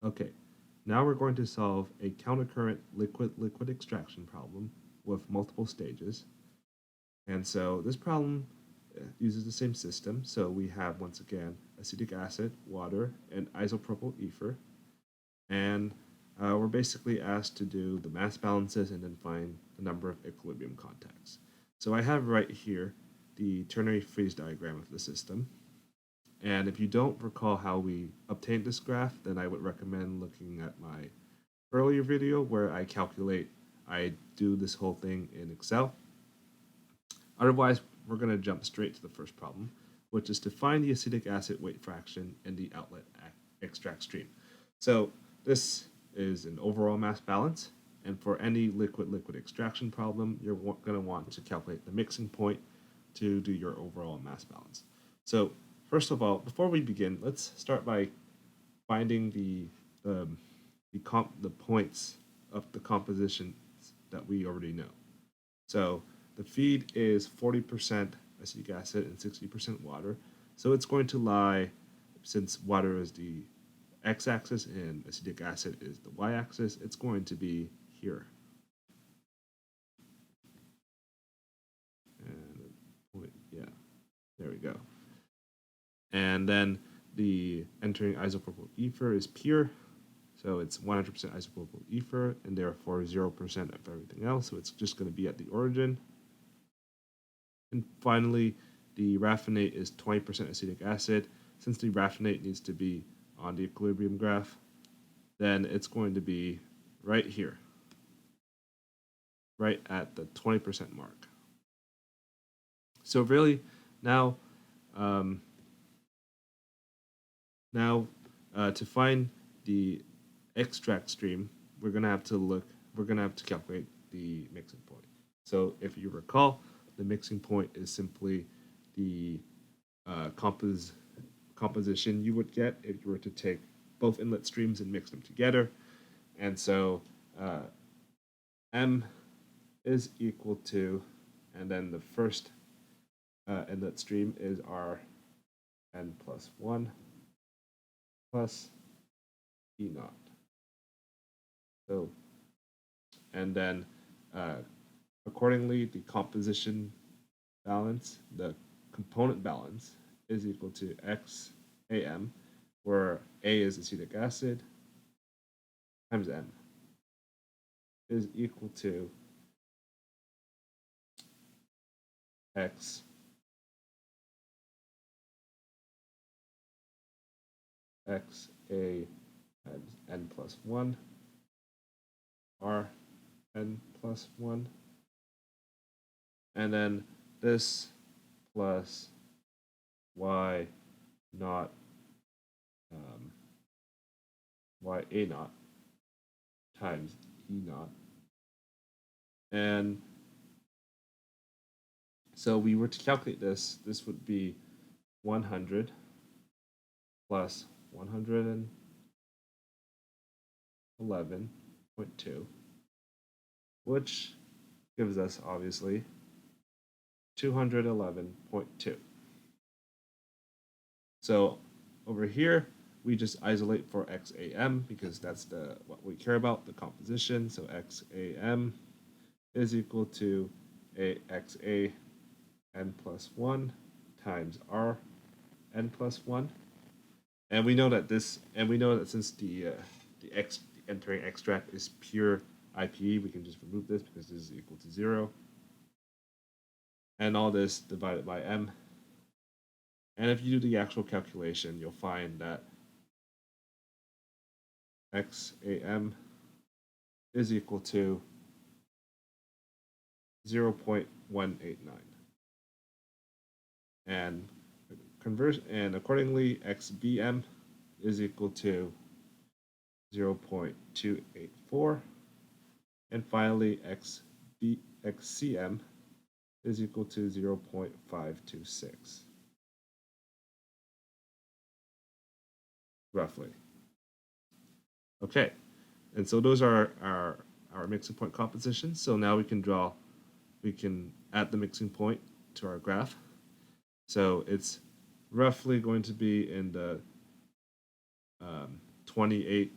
Okay, now we're going to solve a countercurrent liquid-liquid extraction problem with multiple stages. And so this problem uses the same system. So we have, once again, acetic acid, water, and isopropyl ether. And we're basically asked to do the mass balances and then find the number of equilibrium contacts. So I have right here the ternary phase diagram of the system. And if you don't recall how we obtained this graph, then I would recommend looking at my earlier video where I do this whole thing in Excel. Otherwise, we're going to jump straight to the first problem, which is to find the acetic acid weight fraction in the outlet extract stream. So this is an overall mass balance, and for any liquid-liquid extraction problem, you're going to want to calculate the mixing point to do your overall mass balance. So first of all, before we begin, let's start by finding the points of the compositions that we already know. So the feed is 40% acetic acid and 60% water. So it's going to lie, since water is the x-axis and acetic acid is the y-axis, it's going to be here. And yeah, there we go. And then the entering isopropyl ether is pure, so it's 100% isopropyl ether, and therefore 0% of everything else, so it's just going to be at the origin. And finally, the raffinate is 20% acetic acid. Since the raffinate needs to be on the equilibrium graph, then it's going to be right here, right at the 20% mark. So really, now, to find the extract stream, we're going to have to calculate the mixing point. So if you recall, the mixing point is simply the composition you would get if you were to take both inlet streams and mix them together. And so M is equal to, and then the first inlet stream is our n plus 1 plus E naught. So, and then accordingly, the composition balance, the component balance, is equal to XAM, where A is acetic acid, times M, is equal to X XA times N plus 1, R N plus 1, and then this plus Y naught Y A naught times E naught. And so we were to calculate this, this would be 100 plus 111.2, which gives us obviously 211.2. So over here, we just isolate for XAM because that's what we care about, the composition. So XAM is equal to AXA n plus 1 times R n plus 1. And we know that since the entering extract is pure IPE, we can just remove this because this is equal to 0. And all this divided by M. And if you do the actual calculation, you'll find that XAM is equal to 0.189. And accordingly, XBM is equal to 0.284. And finally, XCM is equal to 0.526. Roughly. Okay, and so those are our mixing point compositions. So now we can add the mixing point to our graph. So it's roughly going to be in the 28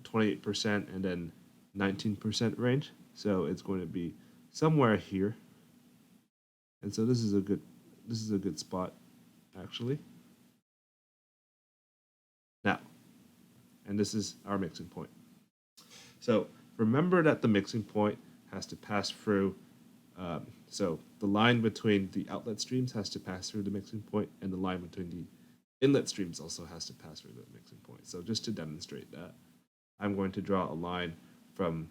28% and then 19% range. So it's going to be somewhere here. And so this is a good spot, actually. Now, and this is our mixing point. So remember that the mixing point has to pass through, so the line between the outlet streams has to pass through the mixing point, and the line between the inlet streams also has to pass through the mixing point. So just to demonstrate that, I'm going to draw a line from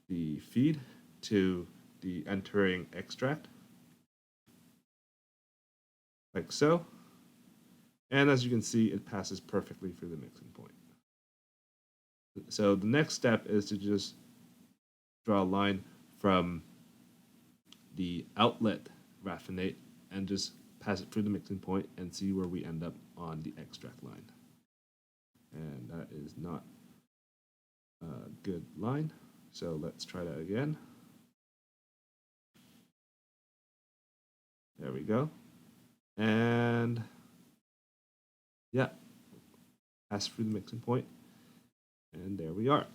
the feed to the entering extract, like so. And as you can see, it passes perfectly through the mixing point. So the next step is to just draw a line from the outlet raffinate and just pass it through the mixing point and see where we end up on the extract line. And that is not a good line. So let's try that again. There we go. And yeah, pass through the mixing point. And there we are.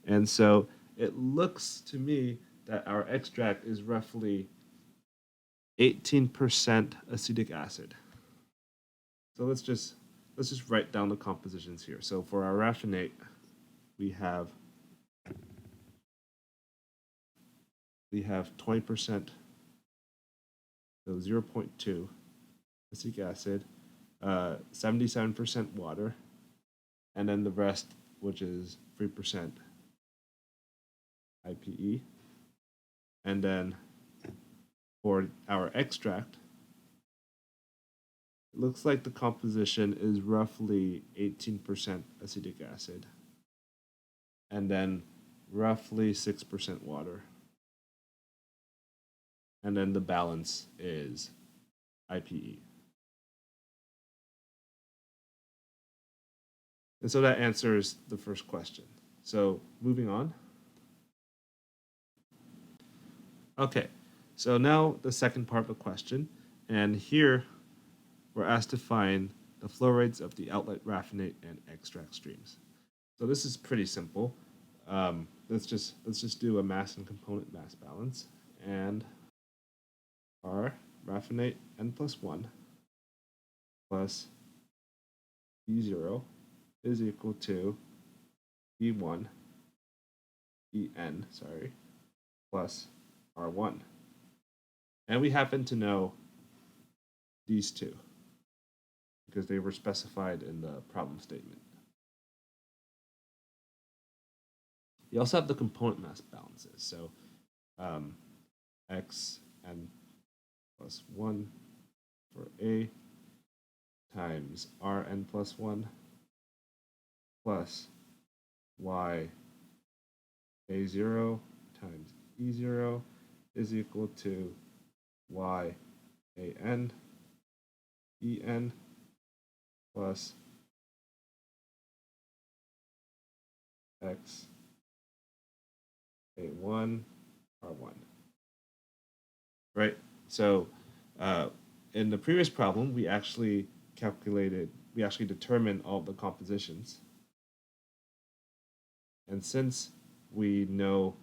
And so it looks to me that our extract is roughly 18% acetic acid. So let's just write down the compositions here. So for our raffinate, we have 20%, so 0.2 acetic acid, 77% water, and then the rest, which is 3% IPE. And then for our extract, it looks like the composition is roughly 18% acetic acid, and then roughly 6% water. And then the balance is IPE. And so that answers the first question. So moving on. Okay, so now the second part of the question, and here we're asked to find the flow rates of the outlet raffinate and extract streams. So this is pretty simple. Let's just do a mass and component mass balance, and our raffinate n+1 plus E0 is equal to E1 En, plus R1. And we happen to know these two because they were specified in the problem statement. You also have the component mass balances. So Xn plus 1 for A times Rn plus 1 plus Y A0 times E0 is equal to Y An En plus X A1 R1. Right? So in the previous problem, we actually determined all the compositions. And since we know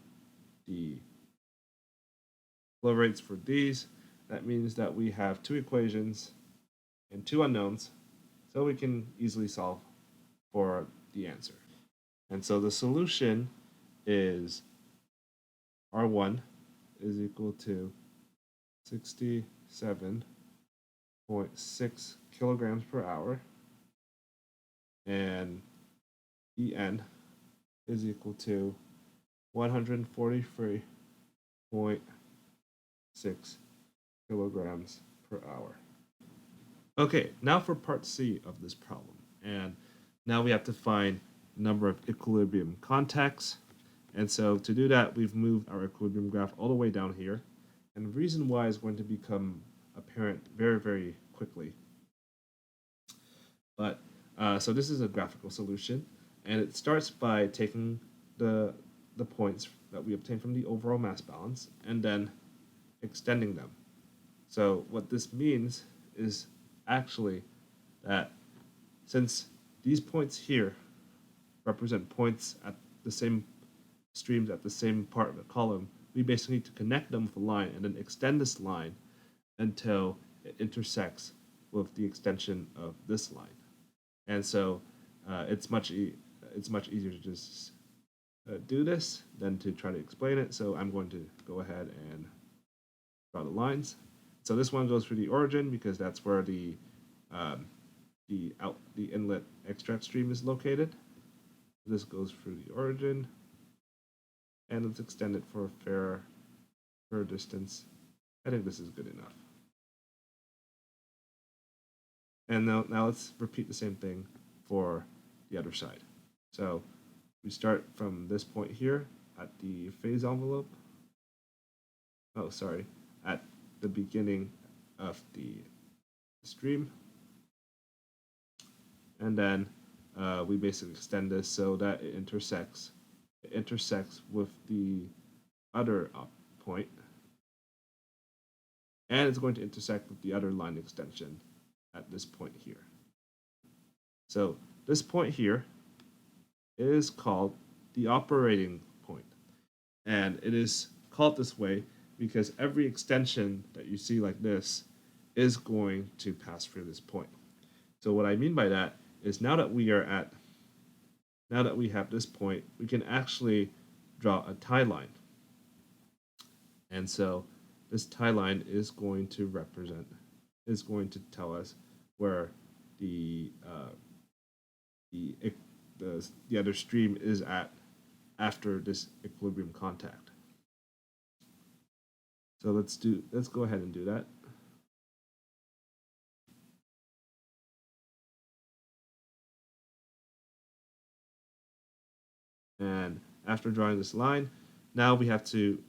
the flow rates for these, that means that we have two equations and two unknowns, so we can easily solve for the answer. And so the solution is R1 is equal to 67.6 kilograms per hour, and En is equal to 143.6 kilograms per hour. Okay, now for part C of this problem. And now we have to find the number of equilibrium contacts. And so to do that, we've moved our equilibrium graph all the way down here. And the reason why is going to become apparent very, very quickly. But so this is a graphical solution. And it starts by taking the points that we obtained from the overall mass balance and then extending them. So what this means is actually that since these points here represent points at the same streams at the same part of the column, we basically need to connect them with a line and then extend this line until it intersects with the extension of this line. And so it's much easier to just do this than to try to explain it. So I'm going to go ahead and draw the lines. So this one goes through the origin because that's where the inlet extract stream is located. This goes through the origin, and let's extend it for a fair distance. I think this is good enough. And now let's repeat the same thing for the other side. So we start from this point here at the phase envelope. Oh, sorry, at the beginning of the stream. And then we basically extend this so that it intersects with the other point. And it's going to intersect with the other line extension at this point here. So this point here is called the operating point. And it is called this way because every extension that you see like this is going to pass through this point. So what I mean by that is now that we have this point, we can actually draw a tie line. And so this tie line is going to tell us where the other stream is at after this equilibrium contact. So let's go ahead and do that. And after drawing this line, now we have to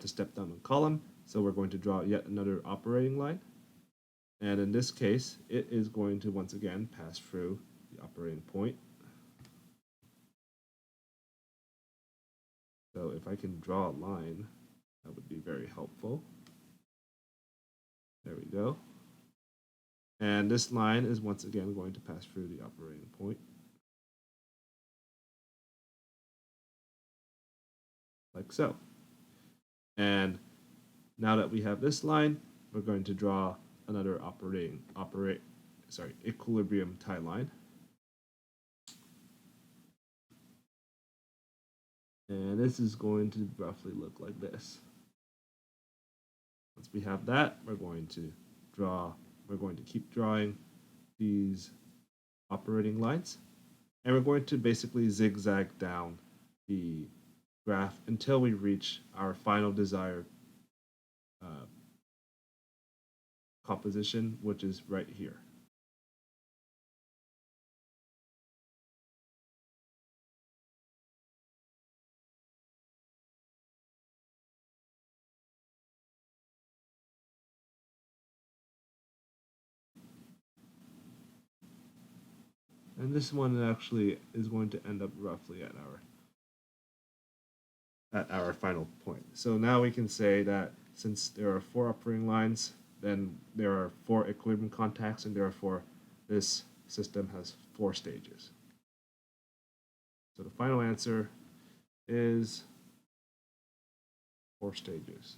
step down a column. So we're going to draw yet another operating line. And in this case, it is going to once again pass through the operating point. So if I can draw a line, that would be very helpful. There we go. And this line is once again going to pass through the operating point. Like so. And now that we have this line, we're going to draw another equilibrium tie line. And this is going to roughly look like this. Once we have that, we're going to keep drawing these operating lines. And we're going to basically zigzag down the graph until we reach our final desired composition, which is right here. And this one actually is going to end up roughly at our final point. So now we can say that since there are 4 operating lines, then there are 4 equilibrium contacts, and therefore this system has 4 stages. So the final answer is 4 stages.